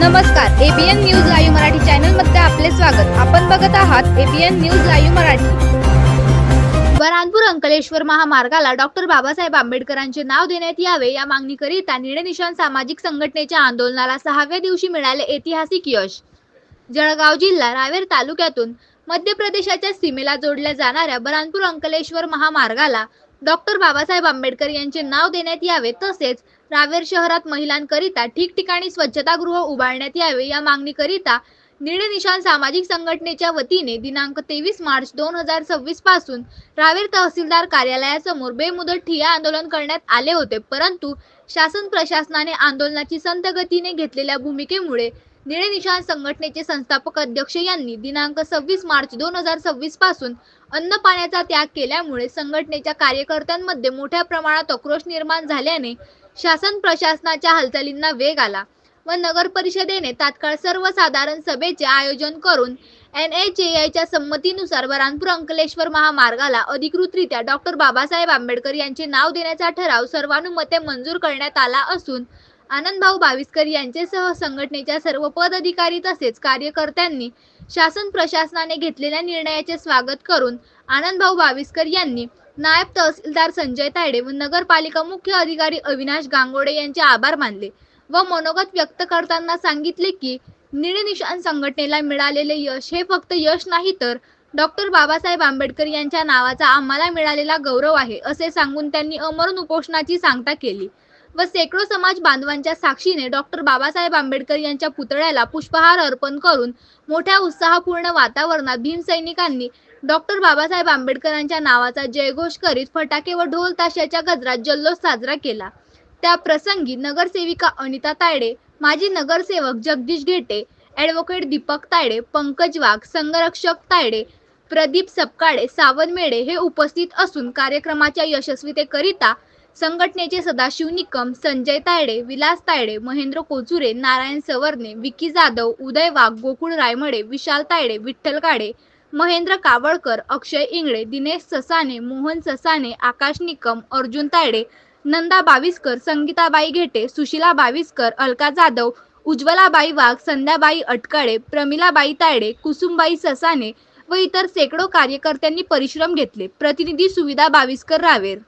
नमस्कार, ABN news live Marathi channel मध्ये आपले स्वागत। आपण बघत आहात ABN news live Marathi. Burhanpur Ankleshwar महामार्गाला डॉक्टर बाबासाहेब आंबेडकरांचे नाव देण्यात यावे या मागणीकरिता निळनिशाण सामाजिक संघटनेच्या आंदोलनाला 6व्या दिवशी मिळाले ऐतिहासिक यश। जळगाव जिल्हा रावेर तालुक्यातून मध्य प्रदेशाच्या सीमेला जोडल्या जाणाऱ्या बऱ्हाणपूर अंकलेश्वर महामार्गाला डॉक्टर बाबासाहेब आंबेडकर यांचे नाव देण्यात यावे, तसेच रावेर शहरात महिलांकरिता ठिकठिकाणी स्वच्छतागृह उभारण्यात यावे या मागणीकरिता निळनिशाण सामाजिक संघटनेच्या वतीने दिनांक 23 मार्च 2026 पासून रावेर तहसीलदार कार्यालयासमोर बेमुदत ठिय्या आंदोलन करण्यात आले होते। परंतु शासन प्रशासनाने आंदोलनाची संथ गतीने घेतलेल्या भूमिकेमुळे निळनिशाण संघटनेचे संस्थापक अध्यक्ष यांनी दिनांक 26 मार्च 2026 पासून अन्न पाण्याचा त्याग केल्यामुळे संघटनेच्या कार्यकर्त्यांमध्ये मोठ्या प्रमाणात आक्रोश निर्माण झाल्याने शासन प्रशासनाच्या हालचालींना वेग आला व नगर परिषदेने तात्काळ सर्वसाधारण सभेचे आयोजन करून NHAIच्या संमतीनुसार बऱ्हाणपूर अंकलेश्वर महामार्गाला अधिकृतरित्या डॉक्टर बाबासाहेब आंबेडकर यांचे नाव देण्याचा ठराव सर्वानुमते मंजूर करण्यात आला असून आनंदभाऊ बाविस्कर यांच्यासह संघटनेच्या सर्व पदाधिकारी तसेच कार्यकर्त्यांनी शासन प्रशासनाने घेतलेल्या निर्णयाचे स्वागत करून आनंदभाऊ बाविस्कर यांनी नायब तहसीलदार संजय तायडे व नगरपालिका मुख्य अधिकारी अविनाश गांगोडे यांचे आभार मानले व मनोगत व्यक्त करताना सांगितले की निळनिशाण संघटनेला मिळालेले यश हे फक्त यश नाही तर डॉक्टर बाबासाहेब आंबेडकर यांच्या नावाचा आम्हाला मिळालेला गौरव आहे असे सांगून त्यांनी अमरण उपोषणाची सांगता केली व शेकडो समाज बांधवांच्या साक्षीने डॉक्टर बाबासाहेब आंबेडकर यांच्या पुतळ्याला पुष्पहार अर्पण करून मोठ्या उत्साहपूर्ण वातावरणात भीमसैनिकांनी डॉक्टर बाबासाहेब आंबेडकरांच्या नावाचा जयघोष करीत फटाके व ढोल ताशाच्या गजरात जल्लोष साजरा केला। त्या प्रसंगी नगरसेविका अनिता तायडे, माजी नगरसेवक जगदीश घेटे, ॲडव्होकेट दीपक तायडे, पंकज वाघ, संघरक्षक तायडे, प्रदीप सपकाळे, सावंत मेढे हे उपस्थित असून कार्यक्रमाच्या यशस्वीतेकरिता संघटनेचे सदाशिव निकम, संजय तायडे, विलास तायडे, महेंद्र कोचुरे, नारायण सवर्णे, विकी जाधव, उदय वाघ, गोकुळ रायमडे, विशाल तायडे, विठ्ठल काडे, महेंद्र कावळकर, अक्षय इंगळे, दिनेश ससाने, मोहन ससाने, आकाश निकम, अर्जुन तायडे, नंदा बाविस्कर, संगीताबाई घेटे, सुशीला बाविस्कर, अलका जाधव, उज्ज्वलाबाई वाघ, संध्याबाई अटकाळे, प्रमिलाबाई तायडे, कुसुमबाई ससाने व इतर शेकडो कार्यकर्त्यांनी परिश्रम घेतले। प्रतिनिधी सुविधा बाविस्कर, रावेर।